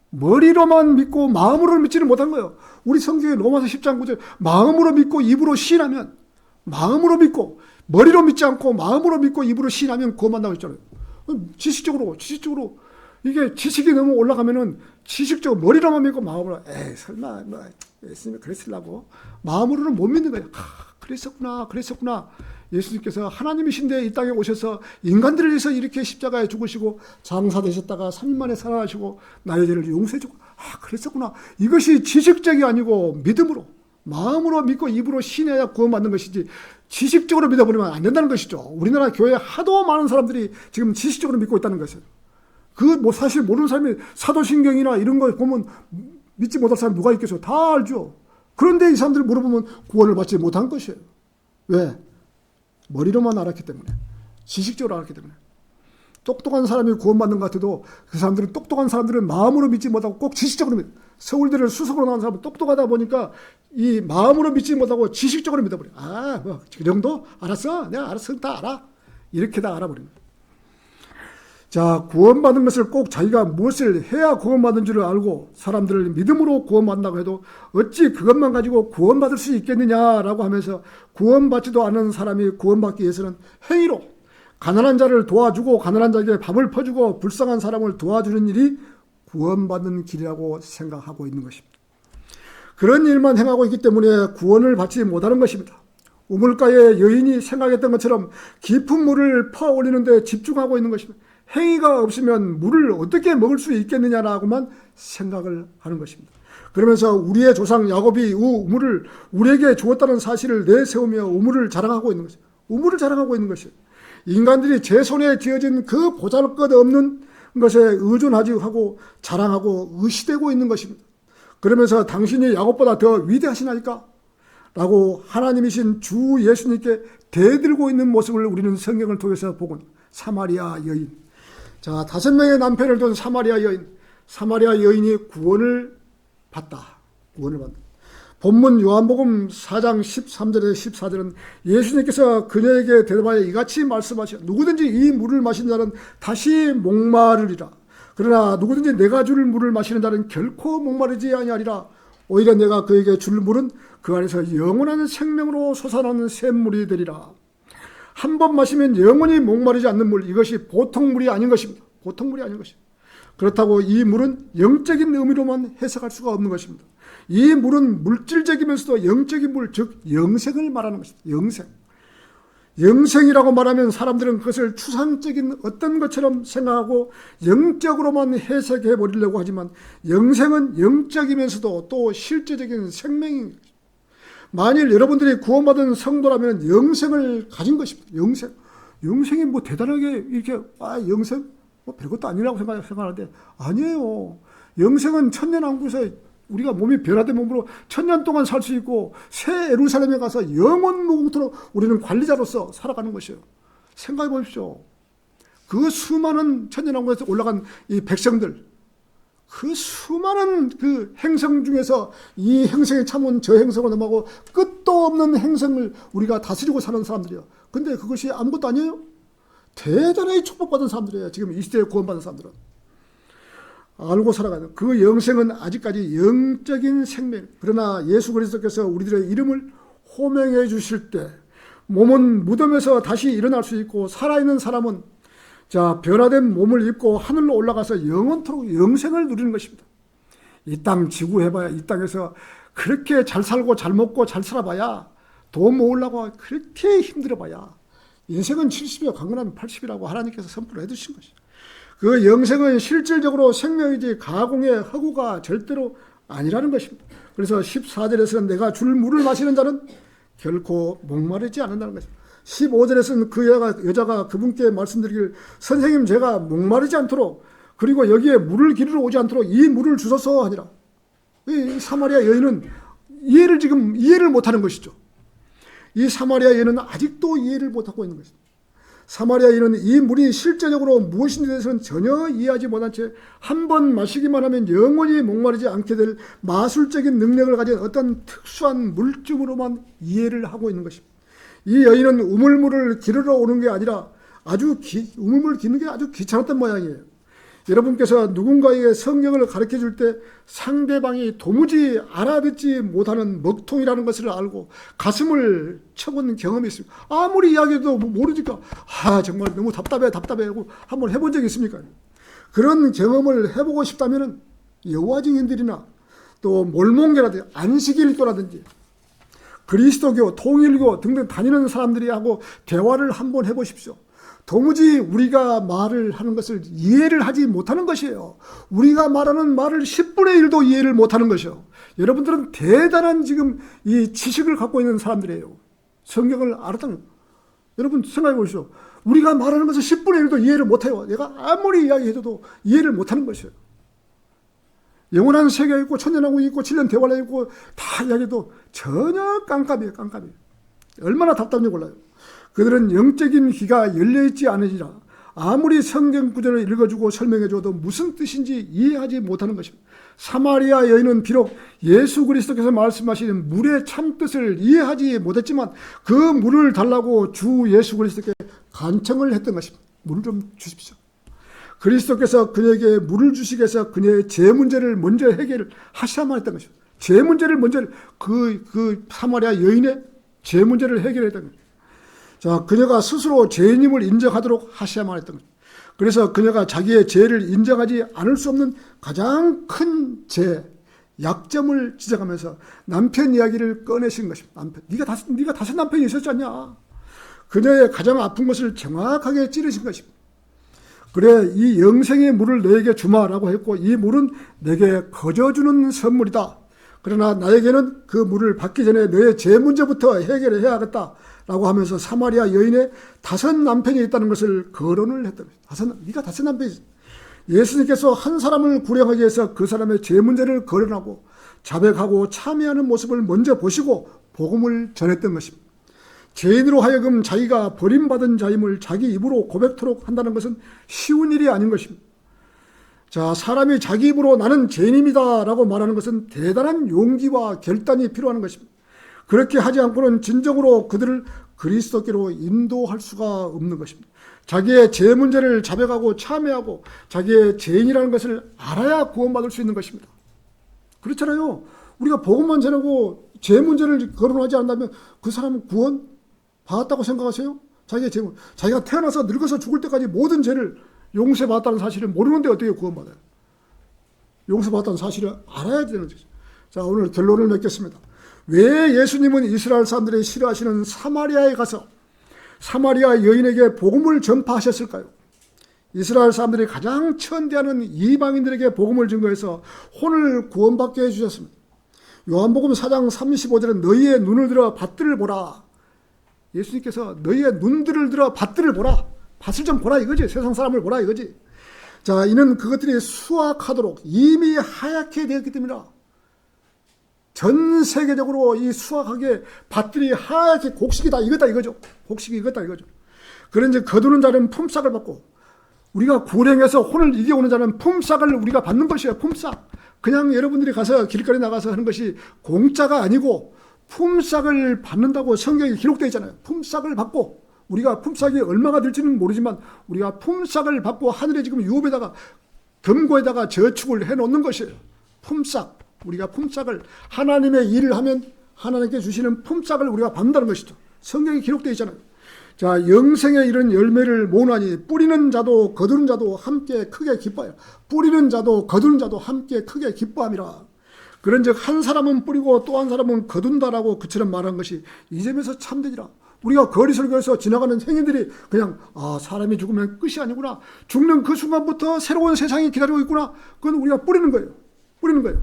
머리로만 믿고 마음으로 믿지는 못한 거예요. 우리 성경에 로마서 10장 9절 마음으로 믿고 입으로 시인하면, 마음으로 믿고 머리로 믿지 않고 마음으로 믿고 입으로 시인하면 구원받는다고 했잖아요. 지식적으로 이게 지식이 너무 올라가면은 지식적으로 머리로만 믿고 마음으로 설마 뭐 예수님이 그랬으려고 마음으로는 못 믿는 거예요. 그랬었구나. 예수님께서 하나님이신데 이 땅에 오셔서 인간들을 위해서 이렇게 십자가에 죽으시고 장사되셨다가 3일 만에 살아나시고 나의 죄를 용서해 주고 그랬었구나. 이것이 지식적이 아니고 믿음으로 마음으로 믿고 입으로 신해야 구원받는 것이지 지식적으로 믿어버리면 안 된다는 것이죠. 우리나라 교회에 하도 많은 사람들이 지금 지식적으로 믿고 있다는 것이에요. 사실 모르는 사람이 사도신경이나 이런 거 보면 믿지 못할 사람 누가 있겠어요? 다 알죠. 그런데 이 사람들 물어보면 구원을 받지 못한 것이에요. 왜? 머리로만 알았기 때문에. 지식적으로 알았기 때문에. 똑똑한 사람이 구원받는 것 같아도 그 사람들은 똑똑한 사람들은 마음으로 믿지 못하고 꼭 지식적으로 믿어요. 서울대를 수석으로 나온 사람은 똑똑하다 보니까 이 마음으로 믿지 못하고 지식적으로 믿어버려요. 그 정도? 알았어? 내가 알았어. 다 알아. 이렇게 다 알아버린 거예요. 자, 구원받은 것을 꼭 자기가 무엇을 해야 구원받은 줄을 알고 사람들을 믿음으로 구원받는다고 해도 어찌 그것만 가지고 구원받을 수 있겠느냐라고 하면서 구원받지도 않은 사람이 구원받기 위해서는 행위로 가난한 자를 도와주고 가난한 자에게 밥을 퍼주고 불쌍한 사람을 도와주는 일이 구원받는 길이라고 생각하고 있는 것입니다. 그런 일만 행하고 있기 때문에 구원을 받지 못하는 것입니다. 우물가에 여인이 생각했던 것처럼 깊은 물을 퍼올리는 데 집중하고 있는 것입니다. 행위가 없으면 물을 어떻게 먹을 수 있겠느냐라고만 생각을 하는 것입니다. 그러면서 우리의 조상 야곱이 우물을 우리에게 주었다는 사실을 내세우며 우물을 자랑하고 있는 것입니다. 우물을 자랑하고 있는 것이에요. 인간들이 제 손에 쥐어진 그 보잘것없는 것에 의존하지 하고 자랑하고 의시되고 있는 것입니다. 그러면서 당신이 야곱보다 더 위대하시나이까? 라고 하나님이신 주 예수님께 대들고 있는 모습을 우리는 성경을 통해서 보고 사마리아 여인. 자, 5명의 남편을 둔 사마리아 여인이 구원을 받다. 본문 요한복음 4장 13절에 14절은 예수님께서 그녀에게 대답하여 이같이 말씀하시오. 누구든지 이 물을 마시는 자는 다시 목마르리라. 그러나 누구든지 내가 줄 물을 마시는 자는 결코 목마르지 아니하리라. 오히려 내가 그에게 줄 물은 그 안에서 영원한 생명으로 솟아나는 샘물이 되리라. 한 번 마시면 영원히 목마르지 않는 물, 이것이 보통 물이 아닌 것입니다. 그렇다고 이 물은 영적인 의미로만 해석할 수가 없는 것입니다. 이 물은 물질적이면서도 영적인 물, 즉 영생을 말하는 것입니다. 영생이라고 말하면 사람들은 그것을 추상적인 어떤 것처럼 생각하고 영적으로만 해석해 버리려고 하지만 영생은 영적이면서도 또 실제적인 생명인 것입니다. 만일 여러분들이 구원받은 성도라면 영생을 가진 것입니다. 영생이 뭐 대단하게 이렇게 영생? 뭐 별것도 아니라고 생각하는데 아니에요. 영생은 천년왕국에서 우리가 몸이 변화된 몸으로 1000년 동안 살 수 있고 새 예루살렘에 가서 영원 무궁토록 우리는 관리자로서 살아가는 것이에요. 생각해 보십시오. 그 수많은 천년왕국에서 올라간 이 백성들, 그 수많은 그 행성 중에서 이 행성에 참은 저 행성으로 넘어가고 끝도 없는 행성을 우리가 다스리고 사는 사람들이에요. 근데 그것이 아무것도 아니에요. 대단히 축복받은 사람들이에요. 지금 이 시대에 구원받은 사람들은. 알고 살아가는 그 영생은 아직까지 영적인 생명. 그러나 예수 그리스도께서 우리들의 이름을 호명해 주실 때 몸은 무덤에서 다시 일어날 수 있고 살아있는 사람은 변화된 몸을 입고 하늘로 올라가서 영원토록 영생을 누리는 것입니다. 이 땅 지구 해봐야 이 땅에서 그렇게 잘 살고 잘 먹고 잘 살아봐야 돈 모으려고 그렇게 힘들어봐야 인생은 70이요 강건하면 80이라고 하나님께서 선포를 해주신 것이죠. 그 영생은 실질적으로 생명이지 가공의 허구가 절대로 아니라는 것입니다. 그래서 14절에서는 내가 줄 물을 마시는 자는 결코 목마르지 않는다는 것입니다. 15절에서는 그 여자가 그분께 말씀드리길 선생님 제가 목마르지 않도록 그리고 여기에 물을 기르러 오지 않도록 이 물을 주소서 하니라. 이 사마리아 여인은 이해를 못하는 것이죠. 이 사마리아 여인은 아직도 이해를 못하고 있는 것입니다. 사마리아 여인은 이 물이 실제적으로 무엇인지 대해서는 전혀 이해하지 못한 채 한 번 마시기만 하면 영원히 목마르지 않게 될 마술적인 능력을 가진 어떤 특수한 물증으로만 이해를 하고 있는 것입니다. 이 여인은 우물물을 기르러 오는 게 아니라 우물물을 기르는 게 아주 귀찮았던 모양이에요. 여러분께서 누군가에게 성경을 가르쳐 줄 때 상대방이 도무지 알아듣지 못하는 먹통이라는 것을 알고 가슴을 쳐본 경험이 있습니다. 아무리 이야기해도 모르니까 정말 너무 답답해 하고 한번 해본 적이 있습니까? 그런 경험을 해보고 싶다면 여호와 증인들이나 또 몰몬교라든지 안식일교라든지 그리스도교, 통일교 등등 다니는 사람들이 하고 대화를 한번 해보십시오. 도무지 우리가 말을 하는 것을 이해를 하지 못하는 것이에요. 우리가 말하는 말을 10분의 1도 이해를 못하는 것이에요. 여러분들은 대단한 지금 이 지식을 갖고 있는 사람들이에요. 성경을 알았다는 거예요. 여러분 생각해 보십시오. 우리가 말하는 것을 10분의 1도 이해를 못해요. 내가 아무리 이야기해도 이해를 못하는 것이에요. 영원한 세계가 있고 천년왕국이 있고 7년 대환란이 있고 다 이야기해도 전혀 깜깜이에요. 얼마나 답답한지 몰라요. 그들은 영적인 귀가 열려있지 않으니라 아무리 성경 구절을 읽어주고 설명해줘도 무슨 뜻인지 이해하지 못하는 것입니다. 사마리아 여인은 비록 예수 그리스도께서 말씀하신 물의 참뜻을 이해하지 못했지만 그 물을 달라고 주 예수 그리스도께 간청을 했던 것입니다. 물을 좀 주십시오. 그리스도께서 그녀에게 물을 주시기 위해서 그녀의 죄 문제를 먼저 해결하셔야만 했던 것입니다. 죄 문제를 먼저 그 사마리아 여인의 죄 문제를 해결했던 것입니다. 그녀가 스스로 죄인임을 인정하도록 하셔야만 했던 것입니다. 그래서 그녀가 자기의 죄를 인정하지 않을 수 없는 가장 큰 약점을 지적하면서 남편 이야기를 꺼내신 것입니다. 네가 다섯 남편이 있었지 않냐? 그녀의 가장 아픈 것을 정확하게 찌르신 것입니다. 그래 이 영생의 물을 너에게 주마라고 했고 이 물은 내게 거저주는 선물이다. 그러나 나에게는 그 물을 받기 전에 너의 죄 문제부터 해결해야겠다 라고 하면서 사마리아 여인의 5 남편이 있다는 것을 거론을 했다. 네가 5 남편이 있어. 예수님께서 한 사람을 구령하기 위해서 그 사람의 죄 문제를 거론하고 자백하고 참여하는 모습을 먼저 보시고 복음을 전했던 것입니다. 죄인으로 하여금 자기가 버림받은 자임을 자기 입으로 고백토록 한다는 것은 쉬운 일이 아닌 것입니다. 사람이 자기 입으로 나는 죄인입니다 라고 말하는 것은 대단한 용기와 결단이 필요한 것입니다. 그렇게 하지 않고는 진정으로 그들을 그리스도께로 인도할 수가 없는 것입니다. 자기의 죄 문제를 자백하고 참회하고 자기의 죄인이라는 것을 알아야 구원받을 수 있는 것입니다. 그렇잖아요. 우리가 복음만 전하고 죄 문제를 거론하지 않는다면 그 사람은 구원 받았다고 생각하세요? 자기가 태어나서 늙어서 죽을 때까지 모든 죄를 용서받았다는 사실을 모르는데 어떻게 구원받아요? 용서받았다는 사실을 알아야 되는 거죠. 오늘 결론을 맺겠습니다. 왜 예수님은 이스라엘 사람들이 싫어하시는 사마리아에 가서 사마리아 여인에게 복음을 전파하셨을까요? 이스라엘 사람들이 가장 천대하는 이방인들에게 복음을 증거해서 혼을 구원받게 해주셨습니다. 요한복음 4장 35절은 너희의 눈을 들어 밭들을 보라. 예수님께서 너희의 눈들을 들어 밭들을 보라. 밭을 좀 보라 이거지. 세상 사람을 보라 이거지. 이는 그것들이 수확하도록 이미 하얗게 되었기 때문이라. 전 세계적으로 이 수확하게 밭들이 하얗게 곡식이 다 익었다 이거죠. 곡식이 익었다 이거죠. 그런지 거두는 자는 품삯을 받고 우리가 불행해서 혼을 이겨오는 자는 품삯을 우리가 받는 것이에요. 품삯. 그냥 여러분들이 가서 길거리 나가서 하는 것이 공짜가 아니고 품삯을 받는다고 성경에 기록되어 있잖아요. 품삯을 받고, 우리가 품삯이 얼마가 될지는 모르지만 우리가 품삯을 받고 하늘에 지금 유업에다가 금고에다가 저축을 해놓는 것이에요. 품삯. 우리가 품삯을, 하나님의 일을 하면 하나님께 주시는 품삯을 우리가 받는다는 것이죠. 성경에 기록되어 있잖아요. 자, 영생에 이른 열매를 모으나니 뿌리는 자도 거두는 자도 함께 크게 기뻐요. 뿌리는 자도 거두는 자도 함께 크게 기뻐함이라. 그런즉 한 사람은 뿌리고 또 한 사람은 거둔다라고 그처럼 말한 것이 이 점에서 참되니라. 우리가 거리 설교에서 지나가는 행인들이 그냥 사람이 죽으면 끝이 아니구나, 죽는 그 순간부터 새로운 세상이 기다리고 있구나, 그건 우리가 뿌리는 거예요. 뿌리는 거예요.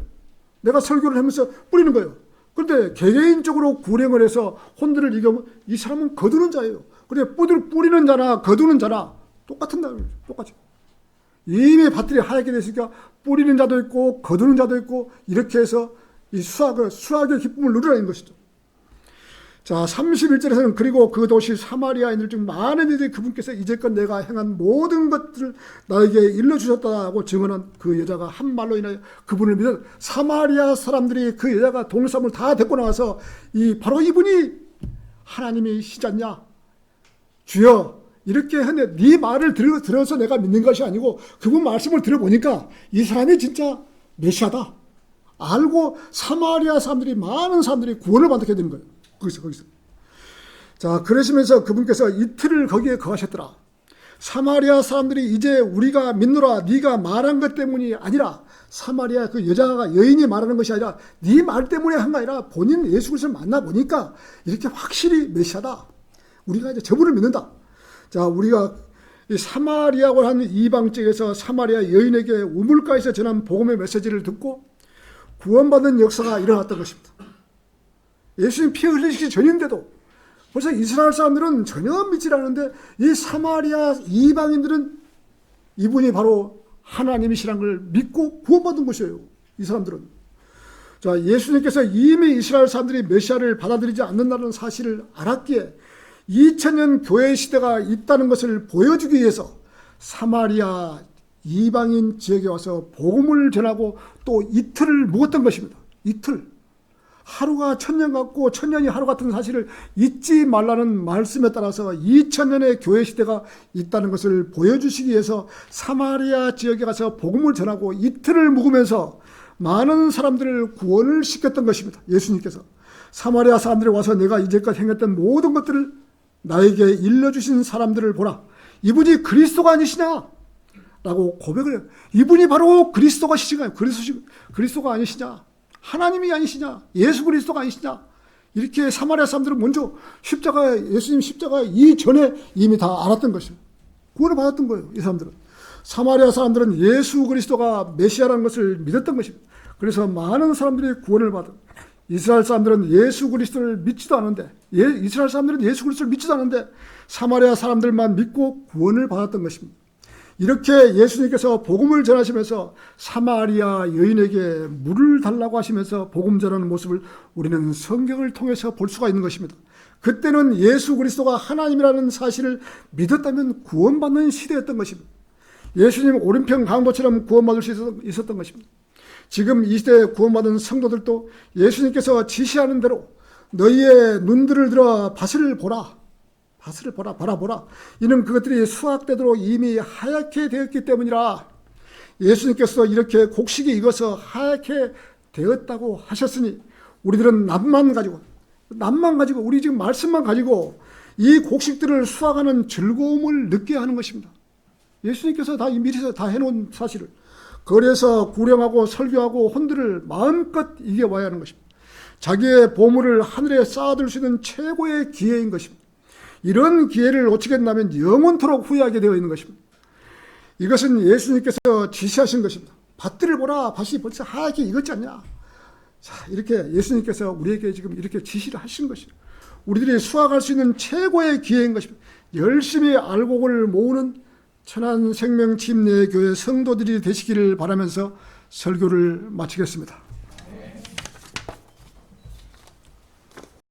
내가 설교를 하면서 뿌리는 거예요. 그런데 개개인적으로 불행을 해서 혼들을 이겨면 이 사람은 거두는 자예요. 그런데 뿌리는 자나 거두는 자나 똑같은 날, 똑같이. 이미 밭들이 하얗게 됐으니까 뿌리는 자도 있고 거두는 자도 있고, 이렇게 해서 이 수확의 기쁨을 누리라는 것이죠. 자, 31절에서는 그리고 그 도시 사마리아인들 중 많은 이들이 그분께서 이제껏 내가 행한 모든 것들을 나에게 일러주셨다고 증언한 그 여자가 한 말로 인하여 그분을 믿은 사마리아 사람들이 그 여자가 동물사람을 다 데리고 나와서 바로 이분이 하나님이시지 않냐, 주여, 이렇게 하는데 네 말을 들어서 내가 믿는 것이 아니고 그분 말씀을 들어보니까 이 사람이 진짜 메시아다 알고 사마리아 사람들이, 많은 사람들이 구원을 받게 되는 거예요. 거기서. 자, 그러시면서 그분께서 이틀을 거기에 거하셨더라. 사마리아 사람들이 이제 우리가 믿노라 네가 말한 것 때문이 아니라, 사마리아 그 여인이 말하는 것이 아니라 네 말 때문에 한 거 아니라 본인 예수 그리스도를 만나보니까 이렇게 확실히 메시아다. 우리가 이제 저분을 믿는다. 자, 우리가 이 사마리아고 하는 이방 지역에서 사마리아 여인에게 우물가에서 전한 복음의 메시지를 듣고 구원받는 역사가 일어났던 것입니다. 예수님 피 흘리시기 전인데도 벌써 이스라엘 사람들은 전혀 믿지 않는데 이 사마리아 이방인들은 이분이 바로 하나님이시라는 걸 믿고 구원받은 것이에요. 이 사람들은. 자, 예수님께서 이미 이스라엘 사람들이 메시아를 받아들이지 않는다는 사실을 알았기에 2000년 교회 시대가 있다는 것을 보여주기 위해서 사마리아 이방인 지역에 와서 복음을 전하고 또 이틀을 묵었던 것입니다. 이틀. 하루가 천년 같고 천년이 하루 같은 사실을 잊지 말라는 말씀에 따라서 2000년의 교회 시대가 있다는 것을 보여주시기 위해서 사마리아 지역에 가서 복음을 전하고 이틀을 묵으면서 많은 사람들을 구원을 시켰던 것입니다. 예수님께서 사마리아 사람들이 와서 내가 이제껏 행했던 모든 것들을 나에게 일러주신 사람들을 보라. 이분이 그리스도가 아니시냐? 라고 고백을 해요. 이분이 바로 그리스도가 시신가요? 그리스도가 아니시냐? 하나님이 아니시냐? 예수 그리스도가 아니시냐? 이렇게 사마리아 사람들은 먼저 예수님 십자가 이전에 이미 다 알았던 것입니다. 구원을 받았던 거예요. 이 사람들은. 사마리아 사람들은 예수 그리스도가 메시아라는 것을 믿었던 것입니다. 그래서 많은 사람들이 구원을 받은, 이스라엘 사람들은 예수 그리스도를 믿지도 않은데, 이스라엘 사람들은 예수 그리스도를 믿지도 않은데 사마리아 사람들만 믿고 구원을 받았던 것입니다. 이렇게 예수님께서 복음을 전하시면서 사마리아 여인에게 물을 달라고 하시면서 복음 전하는 모습을 우리는 성경을 통해서 볼 수가 있는 것입니다. 그때는 예수 그리스도가 하나님이라는 사실을 믿었다면 구원받는 시대였던 것입니다. 예수님 오른편 강도처럼 구원받을 수 있었던 것입니다. 지금 이 시대에 구원받은 성도들도 예수님께서 지시하는 대로 너희의 눈들을 들어 밭을 보라. 밭을 바라보라. 이는 그것들이 수확되도록 이미 하얗게 되었기 때문이라. 예수님께서 이렇게 곡식이 익어서 하얗게 되었다고 하셨으니 우리들은 낫만 가지고 우리 지금 말씀만 가지고 이 곡식들을 수확하는 즐거움을 느껴야 하는 것입니다. 예수님께서 다 미리서 다 해놓은 사실을 거리에서 구령하고 설교하고 혼들을 마음껏 이겨와야 하는 것입니다. 자기의 보물을 하늘에 쌓아둘 수 있는 최고의 기회인 것입니다. 이런 기회를 놓치게 된다면 영원토록 후회하게 되어 있는 것입니다. 이것은 예수님께서 지시하신 것입니다. 밭들을 보라. 밭이 벌써 하얗게 익었지 않냐. 자, 이렇게 예수님께서 우리에게 지금 이렇게 지시를 하신 것이에요. 우리들이 수확할 수 있는 최고의 기회인 것입니다. 열심히 알곡을 모으는 천안생명침례교회 성도들이 되시기를 바라면서 설교를 마치겠습니다.